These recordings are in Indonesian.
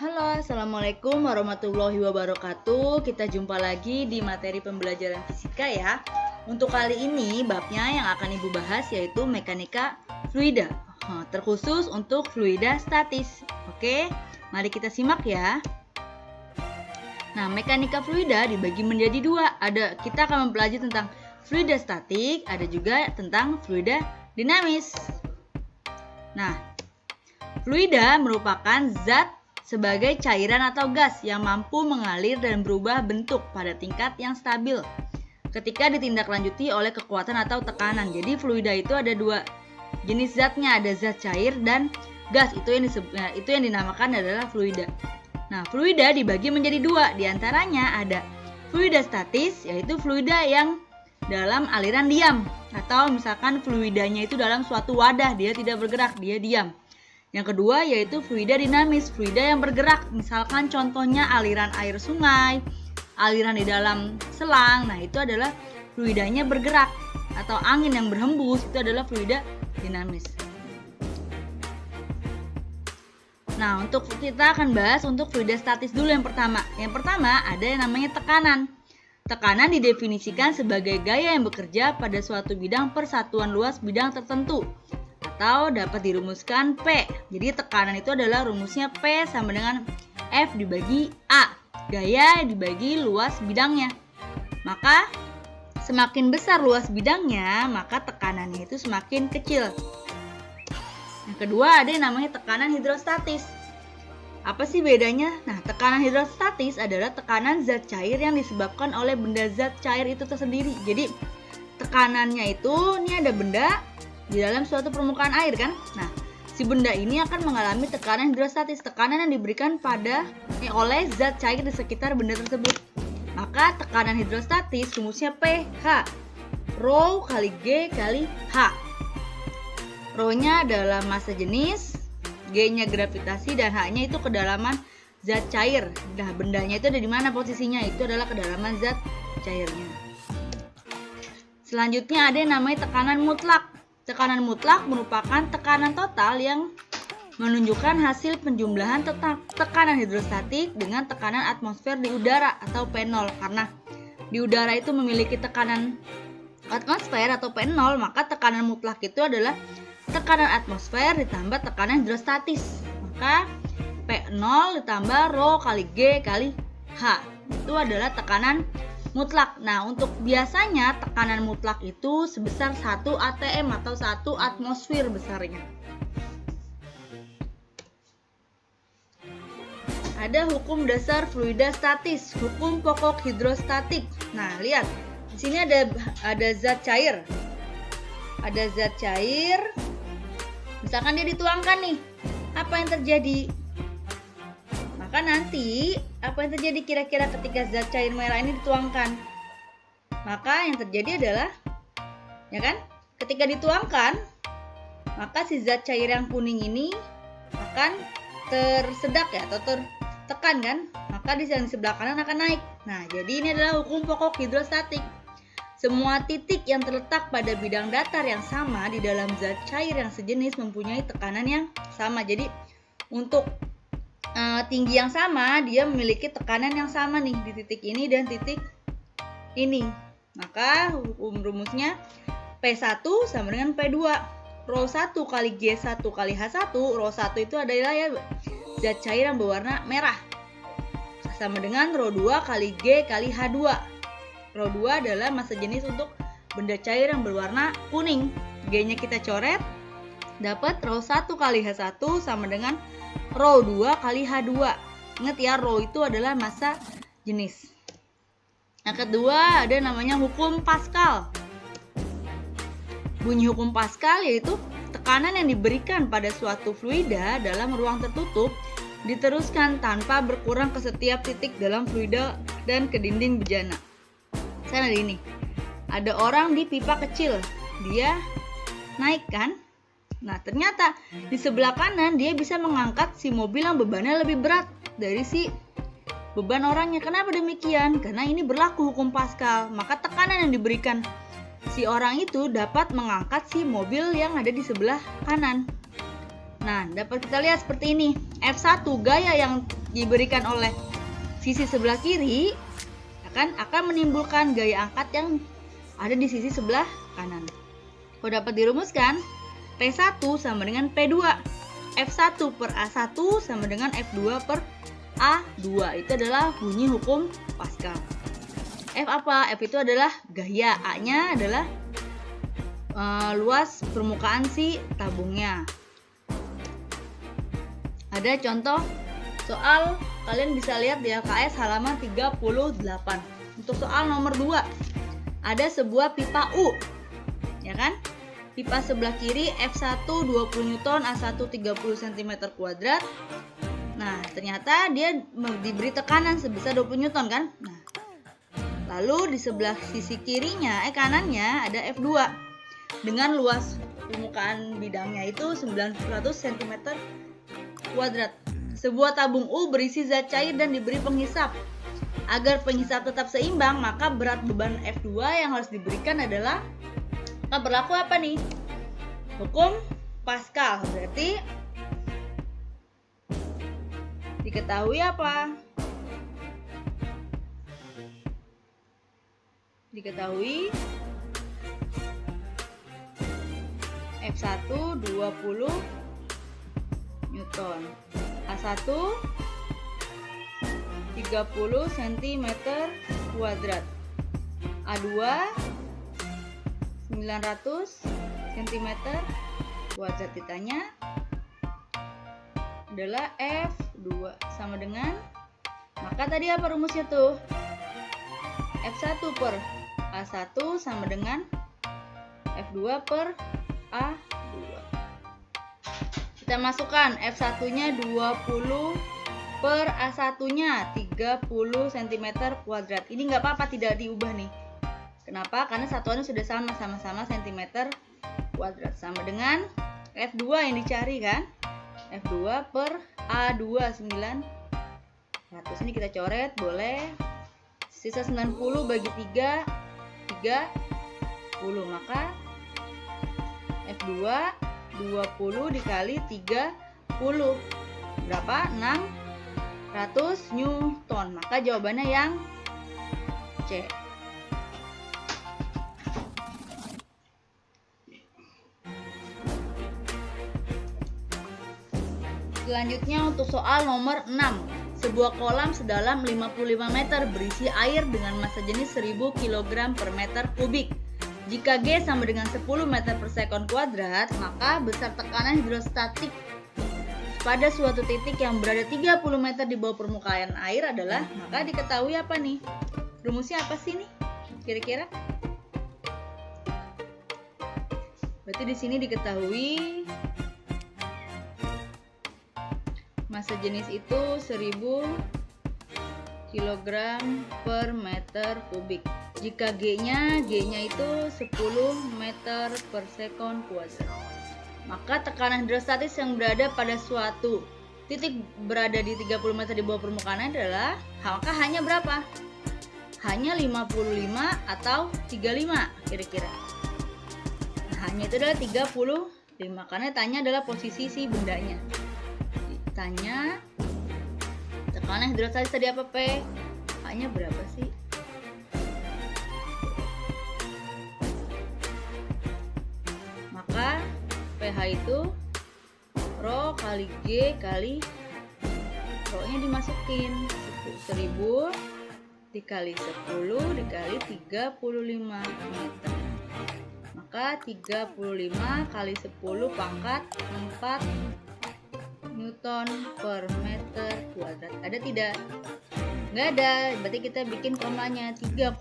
Halo, Assalamualaikum warahmatullahi wabarakatuh. Kita jumpa lagi di materi pembelajaran fisika ya. Untuk kali ini babnya yang akan Ibu bahas yaitu mekanika fluida, terkhusus untuk fluida statis. Oke, mari kita simak ya. Nah, mekanika fluida dibagi menjadi dua. Kita akan mempelajari tentang fluida statik, ada juga tentang fluida dinamis. Nah, fluida merupakan zat sebagai cairan atau gas yang mampu mengalir dan berubah bentuk pada tingkat yang stabil ketika ditindaklanjuti oleh kekuatan atau tekanan. Jadi fluida itu ada dua jenis zatnya, ada zat cair dan gas. Itu yang dinamakan adalah fluida. Nah, fluida dibagi menjadi dua. Di antaranya ada fluida statis, yaitu fluida yang dalam aliran diam, atau misalkan fluidanya itu dalam suatu wadah, dia tidak bergerak, dia diam. Yang kedua yaitu fluida dinamis, fluida yang bergerak. Misalkan contohnya aliran air sungai, aliran di dalam selang. Nah, itu adalah fluidanya bergerak. Atau angin yang berhembus, itu adalah fluida dinamis. Nah, kita akan bahas untuk fluida statis dulu yang pertama. Yang pertama ada yang namanya tekanan. Tekanan didefinisikan sebagai gaya yang bekerja pada suatu bidang persatuan luas bidang tertentu, atau dapat dirumuskan P. Jadi tekanan itu adalah rumusnya P sama dengan F dibagi A, gaya dibagi luas bidangnya. Maka semakin besar luas bidangnya, maka tekanannya itu semakin kecil. Yang kedua ada yang namanya tekanan hidrostatis. Apa sih bedanya? Nah, tekanan hidrostatis adalah tekanan zat cair yang disebabkan oleh benda zat cair itu tersendiri. Jadi tekanannya itu, ini ada benda di dalam suatu permukaan air kan. Nah, si benda ini akan mengalami tekanan hidrostatis, tekanan yang diberikan oleh zat cair di sekitar benda tersebut. Maka tekanan hidrostatis rumusnya pH, Rho kali G kali H. Rho-nya adalah massa jenis, G-nya gravitasi, dan H-nya itu kedalaman zat cair. Nah, bendanya itu ada di mana posisinya? Itu adalah kedalaman zat cairnya. Selanjutnya ada yang namanya tekanan mutlak. Tekanan mutlak merupakan tekanan total yang menunjukkan hasil penjumlahan tekanan hidrostatik dengan tekanan atmosfer di udara atau P0. Karena di udara itu memiliki tekanan atmosfer atau P0, maka tekanan mutlak itu adalah tekanan atmosfer ditambah tekanan hidrostatis. Maka P0 ditambah Rho kali G kali H. Itu adalah tekanan mutlak. Nah, untuk biasanya tekanan mutlak itu sebesar 1 atm atau 1 atmosfer besarnya. Ada hukum dasar fluida statis, hukum pokok hidrostatik. Nah, lihat. Di sini ada zat cair. Ada zat cair. Misalkan dia dituangkan nih. Apa yang terjadi? Maka nanti apa yang terjadi kira-kira ketika zat cair merah ini dituangkan? Maka yang terjadi adalah, ya kan, ketika dituangkan, maka si zat cair yang kuning ini akan tersedak ya, atau tertekan kan? Maka di sebelah kanan akan naik. Nah, jadi ini adalah hukum pokok hidrostatik. Semua titik yang terletak pada bidang datar yang sama di dalam zat cair yang sejenis mempunyai tekanan yang sama. Jadi untuk tinggi yang sama, dia memiliki tekanan yang sama nih di titik ini dan titik ini. Maka rumusnya P1 sama dengan P2. Rho 1 kali G1 kali H1. Rho 1 itu adalah ya zat cair yang berwarna merah, sama dengan Rho 2 kali G kali H2. Rho 2 adalah massa jenis untuk benda cair yang berwarna kuning. G-nya kita coret, dapat Rho 1 kali H1 sama dengan Rho 2 kali H2. Ingat ya, Rho itu adalah massa jenis. Yang kedua ada namanya hukum Pascal. Bunyi hukum Pascal yaitu tekanan yang diberikan pada suatu fluida dalam ruang tertutup diteruskan tanpa berkurang ke setiap titik dalam fluida dan ke dinding bejana. Misalnya ada ini. Ada orang di pipa kecil. Dia naik kan? Nah, ternyata di sebelah kanan dia bisa mengangkat si mobil yang bebannya lebih berat dari si beban orangnya. Kenapa demikian? Karena ini berlaku hukum Pascal. Maka tekanan yang diberikan si orang itu dapat mengangkat si mobil yang ada di sebelah kanan. Nah, dapat kita lihat seperti ini. F1 gaya yang diberikan oleh sisi sebelah kiri akan menimbulkan gaya angkat yang ada di sisi sebelah kanan. Kalau dapat dirumuskan, P1 sama dengan P2. F1 per A1 sama dengan F2 per A2. Itu adalah bunyi hukum Pascal. F apa? F itu adalah gaya, A-nya adalah luas permukaan si tabungnya. Ada contoh soal, kalian bisa lihat di LKS halaman 38. Untuk soal nomor 2, ada sebuah pipa U, ya kan? Pipa sebelah kiri F1 20 Newton, A1 30 cm². Nah, ternyata dia diberi tekanan sebesar 20 Newton kan? Nah, lalu di sebelah sisi kirinya, kanannya ada F2 dengan luas permukaan bidangnya itu 900 cm². Sebuah tabung U berisi zat cair dan diberi penghisap. Agar penghisap tetap seimbang, maka berat beban F2 yang harus diberikan adalah, berlaku apa nih? Hukum Pascal. Berarti diketahui apa? Diketahui F1 20 Newton, A1 30 cm², A2 900 cm². Ditanya adalah F2 sama dengan, maka tadi apa rumusnya tuh? F1 per A1 sama dengan F2 per A2. Kita masukkan F1 nya 20 per A1 nya 30 cm². Ini nggak apa-apa, tidak diubah nih. Kenapa? Karena satuannya sudah sama-sama cm², sama dengan F2 yang dicari kan? F2 per A2 900. Ini kita coret, boleh. Sisa 90 bagi 3 30. Maka F2 20 dikali 30 berapa? 600 Newton. Maka jawabannya yang C. Selanjutnya untuk soal nomor 6. Sebuah kolam sedalam 55 meter berisi air dengan massa jenis 1000 kg per meter kubik. Jika G sama dengan 10 meter per sekon kuadrat, maka besar tekanan hidrostatik pada suatu titik yang berada 30 meter di bawah permukaan air adalah, maka diketahui apa nih? Rumusnya apa sih nih? Kira-kira? Berarti di sini diketahui massa jenis itu 1000 kg per meter kubik. Jika G-nya itu 10 meter per sekon kuadrat, maka tekanan hidrostatis yang berada pada suatu titik berada di 30 meter di bawah permukaan adalah, maka hanya berapa? Hanya 55 atau 35 kira-kira. Hanya itu adalah 35, karena tanya adalah posisi si bendanya. Tanya tekanan hidrostatis tadi apa, P? Hanya berapa sih? Maka pH itu Rho kali G kali Rho nya dimasukin 1000 dikali 10 dikali 35 meter. Maka 35 kali 10 pangkat 4 Newton per meter kuadrat. Ada tidak? Nggak ada. Berarti kita bikin komanya 3,5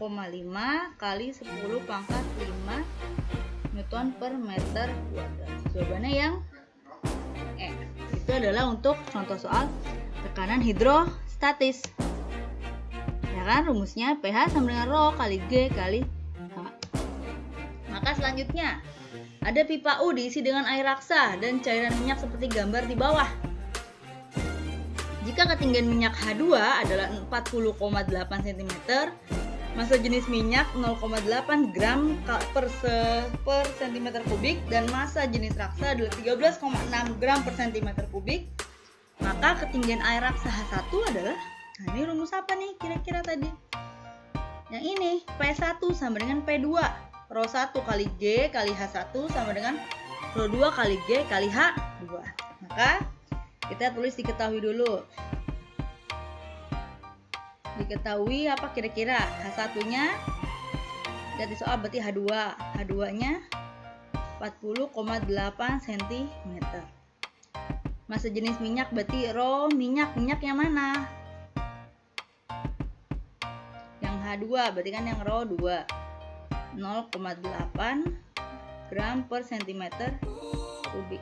kali 10 pangkat 5 Newton per meter kuadrat. Jawabannya yang E. Itu adalah untuk contoh soal tekanan hidrostatis. Ya kan, rumusnya pH sama dengan Rho kali G kali H. Maka selanjutnya ada pipa U diisi dengan air raksa dan cairan minyak seperti gambar di bawah. Jika ketinggian minyak H2 adalah 40,8 cm, massa jenis minyak 0,8 gram per cm kubik dan massa jenis raksa adalah 13,6 gram per cm kubik, Maka ketinggian air raksa H1 adalah, nah ini rumus apa nih kira-kira tadi? Yang ini, P1 sama dengan P2. Rho 1 kali G kali H1 sama dengan Rho 2 kali G kali H2. Maka kita tulis diketahui dulu. Diketahui apa kira-kira? H1-nya, lihat di soal berarti H2. H2-nya 40,8 cm. Massa jenis minyak berarti Rho minyak yang mana? Yang H2 berarti kan yang Rho 2. 0,8 gram per cm kubik.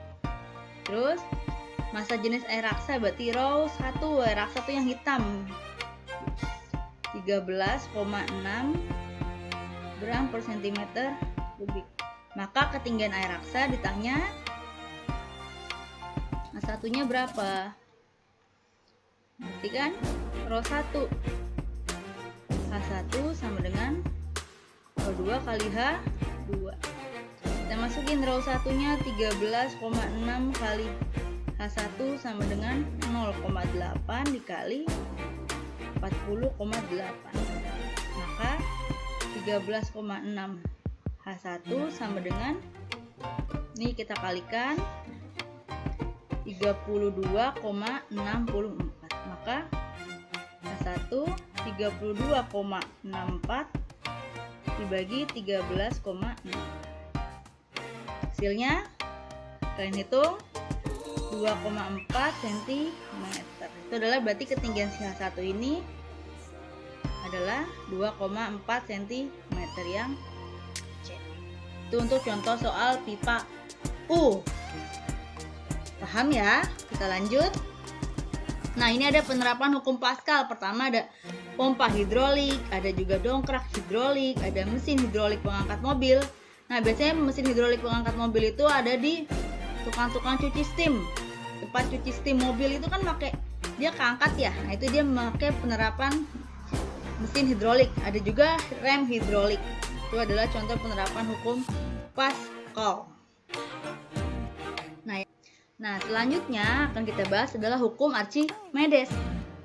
Terus massa jenis air raksa berarti Rho 1. Air raksa itu yang hitam. 13,6 gram per cm kubik. Maka ketinggian air raksa ditanya H1-nya berapa? Berarti kan Rho 1. H1 sama dengan Rho 2 kali H2. Kita masukin Rho 1-nya 13,6 kali H1 sama dengan 0,8 dikali 40,8. Maka 13,6 H1 sama dengan, ini kita kalikan 32,64. Maka H1 32,64 dibagi 13,6. Hasilnya kalian hitung 2,4 cm. Itu adalah berarti ketinggian si H1 ini adalah 2,4 cm yang C. Itu untuk contoh soal pipa U. Paham ya? Kita lanjut. Nah, ini ada penerapan hukum Pascal. Pertama ada pompa hidrolik, ada juga dongkrak hidrolik, ada mesin hidrolik pengangkat mobil. Nah, biasanya mesin hidrolik pengangkat mobil itu ada di tukang-tukang cuci steam. Tempat cuci steam mobil itu kan pakai, dia keangkat ya. Nah, itu dia memakai penerapan mesin hidrolik. Ada juga rem hidrolik. Itu adalah contoh penerapan hukum Pascal. Nah, selanjutnya akan kita bahas adalah hukum Archimedes.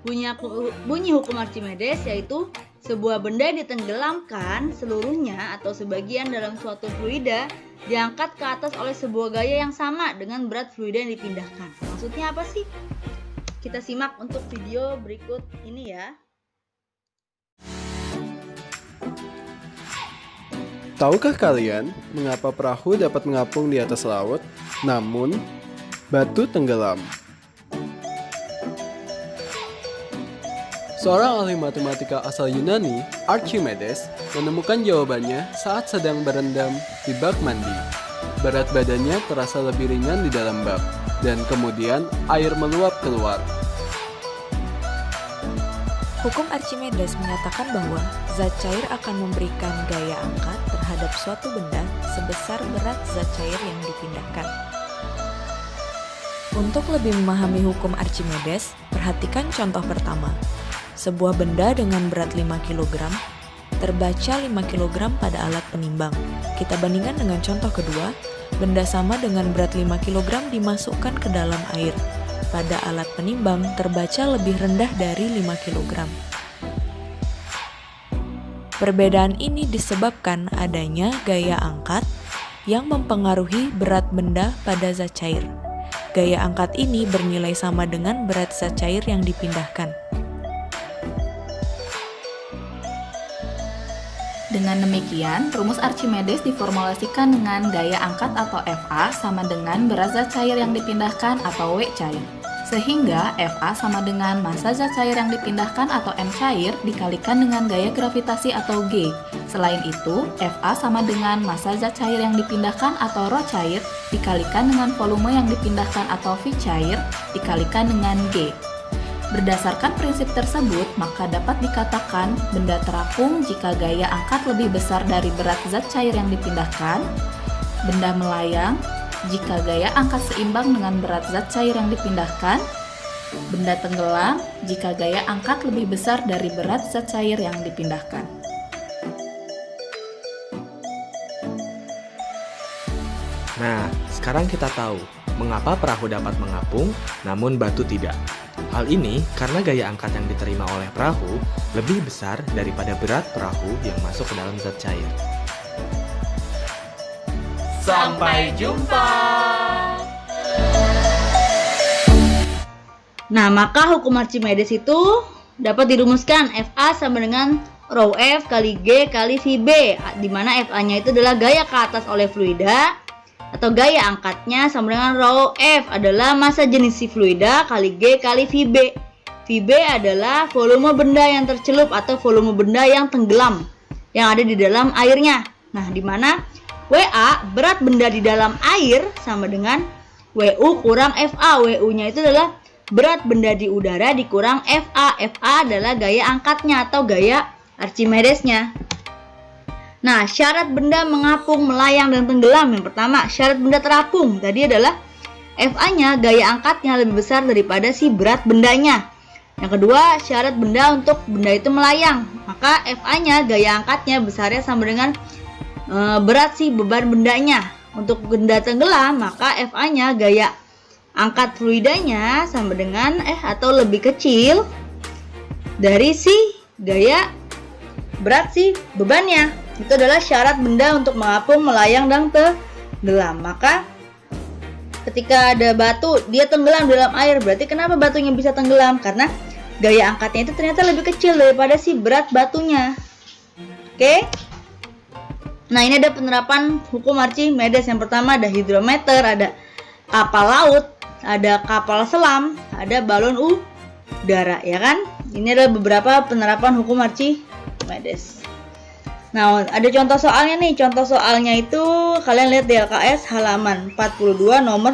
Bunyi hukum Archimedes yaitu sebuah benda ditenggelamkan seluruhnya atau sebagian dalam suatu fluida diangkat ke atas oleh sebuah gaya yang sama dengan berat fluida yang dipindahkan. Maksudnya apa sih? Kita simak untuk video berikut ini ya. Tahukah kalian mengapa perahu dapat mengapung di atas laut, namun batu tenggelam? Seorang ahli matematika asal Yunani, Archimedes, menemukan jawabannya saat sedang berendam di bak mandi. Berat badannya terasa lebih ringan di dalam bak, dan kemudian air meluap keluar. Hukum Archimedes menyatakan bahwa zat cair akan memberikan gaya angkat terhadap suatu benda sebesar berat zat cair yang dipindahkan. Untuk lebih memahami hukum Archimedes, perhatikan contoh pertama. Sebuah benda dengan berat 5 kg terbaca 5 kg pada alat penimbang. Kita bandingkan dengan contoh kedua, benda sama dengan berat 5 kg dimasukkan ke dalam air. Pada alat penimbang terbaca lebih rendah dari 5 kg. Perbedaan ini disebabkan adanya gaya angkat yang mempengaruhi berat benda pada zat cair. Gaya angkat ini bernilai sama dengan berat zat cair yang dipindahkan. Dengan demikian, rumus Archimedes diformulasikan dengan gaya angkat atau Fa sama dengan berat zat cair yang dipindahkan atau W cair. Sehingga Fa sama dengan massa zat cair yang dipindahkan atau M cair dikalikan dengan gaya gravitasi atau G. Selain itu, Fa sama dengan massa zat cair yang dipindahkan atau Rho cair dikalikan dengan volume yang dipindahkan atau V cair dikalikan dengan G. Berdasarkan prinsip tersebut, maka dapat dikatakan benda terapung jika gaya angkat lebih besar dari berat zat cair yang dipindahkan, benda melayang jika gaya angkat seimbang dengan berat zat cair yang dipindahkan, benda tenggelam jika gaya angkat lebih besar dari berat zat cair yang dipindahkan. Nah, sekarang kita tahu Mengapa perahu dapat mengapung, namun batu tidak? Hal ini karena gaya angkat yang diterima oleh perahu lebih besar daripada berat perahu yang masuk ke dalam zat cair. Sampai jumpa. Nah, maka hukum Archimedes itu dapat dirumuskan FA sama dengan rho F kali G kali VB, di mana FA-nya itu adalah gaya ke atas oleh fluida, atau gaya angkatnya sama dengan rho F adalah massa jenis si fluida kali G kali VB. VB adalah volume benda yang tercelup atau volume benda yang tenggelam yang ada di dalam airnya. Nah, di mana WA berat benda di dalam air sama dengan WU kurang FA. WU-nya itu adalah berat benda di udara dikurang FA. FA adalah gaya angkatnya atau gaya Archimedesnya. Nah, syarat benda mengapung, melayang, dan tenggelam. Yang pertama, syarat benda terapung. Tadi adalah FA-nya, gaya angkatnya lebih besar daripada si berat bendanya. Yang kedua, syarat benda untuk benda itu melayang. Maka FA-nya, gaya angkatnya besarnya sama dengan berat si beban bendanya. Untuk benda tenggelam, maka FA-nya, gaya angkat fluidanya sama dengan atau lebih kecil dari si gaya berat si bebannya. Itu adalah syarat benda untuk mengapung, melayang, dan tenggelam. Maka ketika ada batu, dia tenggelam dalam air. Berarti kenapa batunya bisa tenggelam? Karena gaya angkatnya itu ternyata lebih kecil daripada si berat batunya. Oke? Nah, ini ada penerapan hukum Archimedes. Yang pertama ada hidrometer, ada kapal laut, ada kapal selam, ada balon udara, ya kan? Ini adalah beberapa penerapan hukum Archimedes. Nah, ada contoh soalnya nih. Contoh soalnya itu kalian lihat di LKS halaman 42 nomor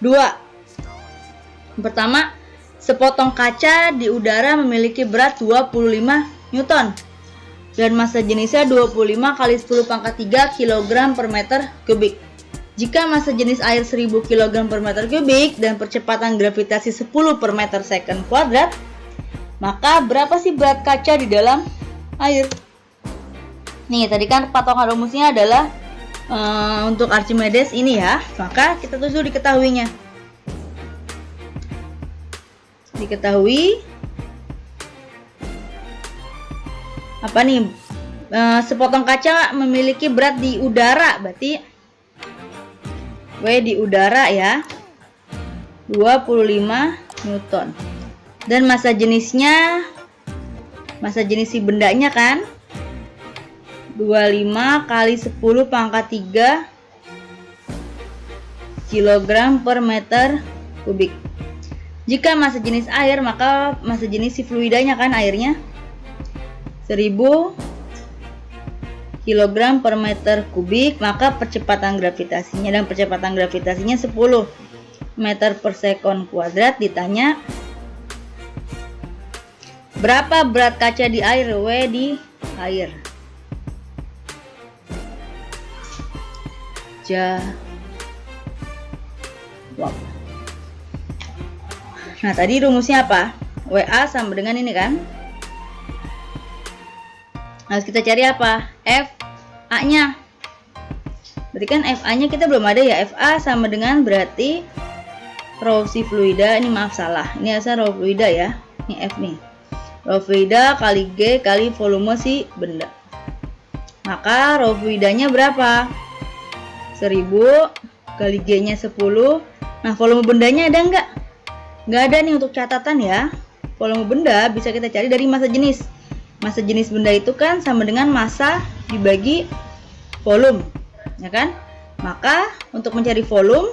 2. Yang pertama, sepotong kaca di udara memiliki berat 25 Newton dan massa jenisnya 25 kali 10 pangkat 3 kg per meter kubik. Jika massa jenis air 1000 kg per meter kubik dan percepatan gravitasi 10 per meter second kuadrat, maka berapa sih berat kaca di dalam air? Nih, tadi kan patokan rumusnya adalah untuk Archimedes ini ya. Maka kita tulis dulu diketahuinya. Diketahui apa nih? Sepotong kaca memiliki berat di udara, berarti W di udara ya, 25 Newton. Dan massa jenisnya, massa jenis si bendanya kan 25 kali 10 pangkat 3 kg per meter kubik. Jika massa jenis air, maka massa jenis si fluidanya kan airnya 1000 kg per meter kubik, maka percepatan gravitasinya, dan percepatan gravitasinya 10 meter per second kuadrat. Ditanya berapa berat kaca di air? W di air. Jawab. Nah, tadi rumusnya apa? WA sama dengan ini kan? Harus kita cari apa? FA-nya. Berarti kan FA-nya kita belum ada ya. FA sama dengan berarti rho si fluida. Ini maaf salah. Ini asal rho fluida ya. Ini F nih. Rho fluida kali G kali volume si benda. Maka rho fluidanya berapa? 1000 kali G-nya 10. Nah, volume bendanya ada nggak? Nggak ada nih untuk catatan ya. Volume benda bisa kita cari dari massa jenis. Massa jenis benda itu kan sama dengan massa dibagi volume, ya kan? Maka untuk mencari volume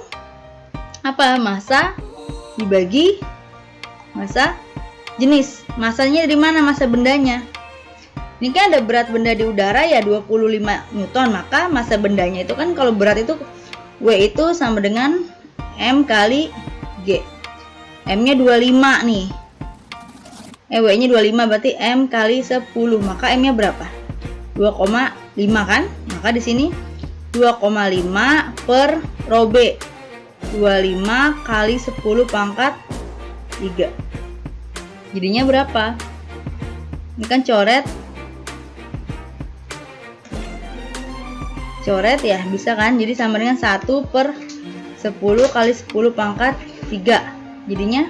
apa? Massa dibagi massa jenis. Massanya dari mana massa bendanya? Ini kan ada berat benda di udara ya 25 Newton, maka massa bendanya itu kan kalau berat itu W itu sama dengan M kali G. M-nya 25 nih. W-nya 25 berarti M kali 10. Maka M-nya berapa? 2,5 kan? Maka di sini 2,5 per rho B. 25 kali 10 pangkat 3. Jadinya berapa? Ini kan coret ya, bisa kan? Jadi sama dengan 1 per 10 kali 10 pangkat 3. Jadinya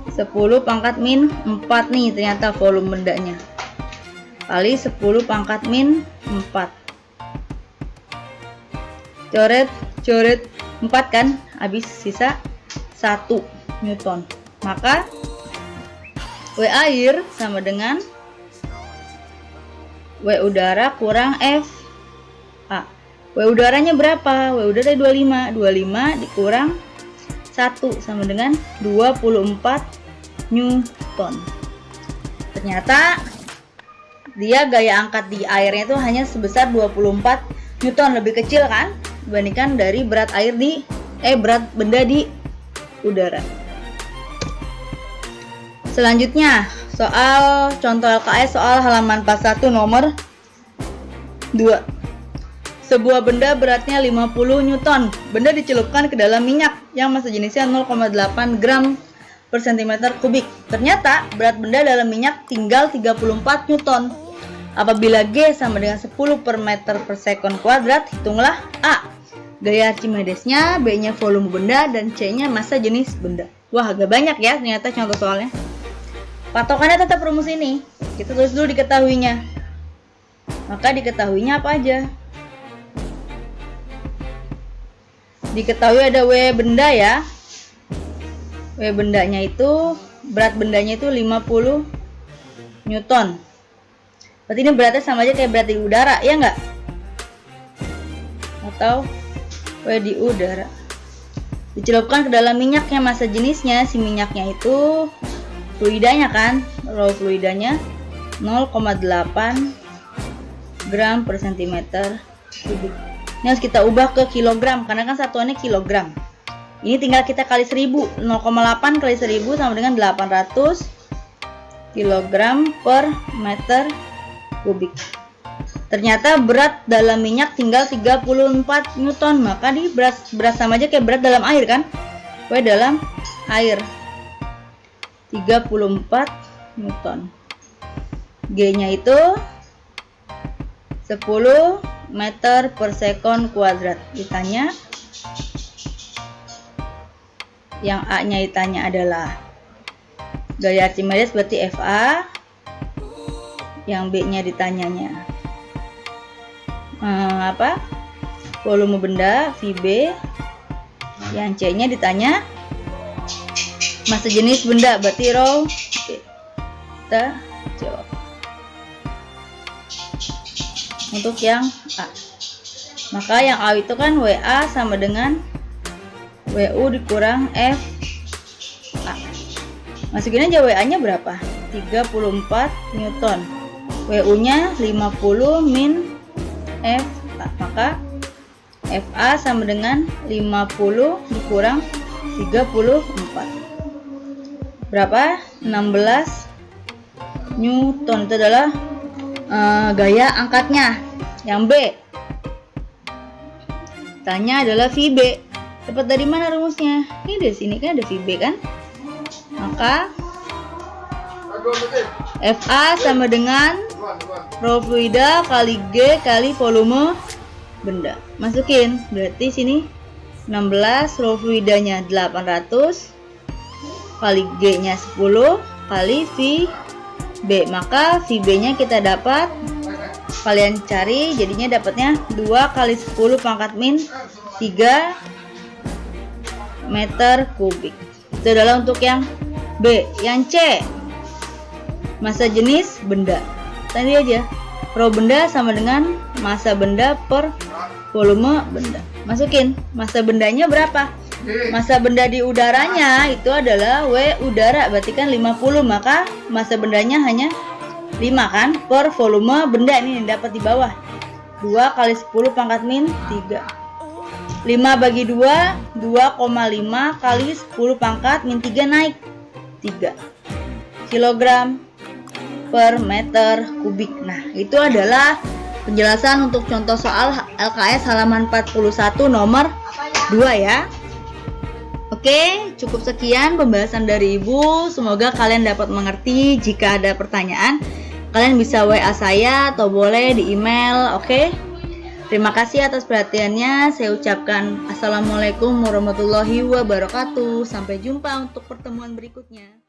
10 pangkat min 4 nih ternyata volume bendanya. Kali 10 pangkat min 4. Coret 4 kan, habis sisa 1 Newton. Maka W air sama dengan W udara kurang F A. W udaranya berapa? W udara 25 dikurang 1 sama dengan 24 Newton. Ternyata dia gaya angkat di airnya itu hanya sebesar 24 Newton, lebih kecil kan dibandingkan dari berat air di berat benda di udara. Selanjutnya soal contoh LKS soal halaman 41 nomor 2. Sebuah benda beratnya 50 Newton. Benda dicelupkan ke dalam minyak yang massa jenisnya 0,8 gram per cm kubik. Ternyata berat benda dalam minyak tinggal 34 Newton. Apabila G sama dengan 10 per meter per sekon kuadrat, hitunglah A gaya Archimedesnya, B-nya volume benda, dan C-nya massa jenis benda. Wah, agak banyak ya ternyata contoh soalnya. Patokannya tetap rumus ini. Kita tulis dulu diketahuinya. Maka diketahuinya apa aja? Diketahui ada W benda ya. W bendanya itu, berat bendanya itu 50 Newton. Berarti ini beratnya sama aja kayak berat di udara, ya enggak? Atau W di udara. Dicelupkan ke dalam minyak yang massa jenisnya, si minyaknya itu fluidanya kan, raw fluidanya 0,8 gram per cm kubik. Ini harus kita ubah ke kilogram karena kan satuannya kilogram. Ini tinggal kita kali 1000. 0,8 kali 1000 sama dengan 800 kilogram per meter kubik. Ternyata berat dalam minyak tinggal 34 Newton. Maka di berat sama aja kayak berat dalam air kan. W dalam air 34 Newton. G-nya itu 10 meter per sekon kuadrat. Ditanya, yang A-nya ditanya adalah gaya Archimedes berarti FA. Yang B-nya ditanyanya volume benda VB. Yang C-nya ditanya massa jenis benda berarti rho. Oke, kita jawab untuk yang A. Maka yang A itu kan WA sama dengan WU dikurang F A. Masukin aja WA nya berapa? 34 Newton. WU nya 50 min F A. Maka FA sama dengan 50 dikurang 34. Berapa? 16 Newton. Itu adalah gaya angkatnya. Yang B, tanya adalah VB. Dapat dari mana rumusnya? Ini dari sini kan ada VB kan? Maka FA sama dengan rho fluida kali G kali volume benda. Masukin. Berarti sini 16, rho fluidanya 800 kali G-nya 10 kali VB. Maka VB-nya kita dapat, kalian cari, jadinya dapatnya 2 kali 10 pangkat min 3 meter kubik. Itu adalah untuk yang B. Yang C, massa jenis benda. Tadi aja, rho benda sama dengan massa benda per volume benda. Masukin, massa bendanya berapa? Massa benda di udaranya itu adalah W udara, berarti kan 50, maka massa bendanya hanya 5 kan per volume benda. Ini dapat di bawah 2 kali 10 pangkat min 3. 5 bagi 2, 2,5 kali 10 pangkat min 3 naik 3 kilogram per meter kubik. Nah, itu adalah penjelasan untuk contoh soal LKS halaman 41 nomor 2 ya. Oke, cukup sekian pembahasan dari Ibu. Semoga kalian dapat mengerti. Jika ada pertanyaan, kalian bisa WA saya atau boleh di email. Oke. Terima kasih atas perhatiannya. Saya ucapkan Assalamualaikum warahmatullahi wabarakatuh. Sampai jumpa untuk pertemuan berikutnya.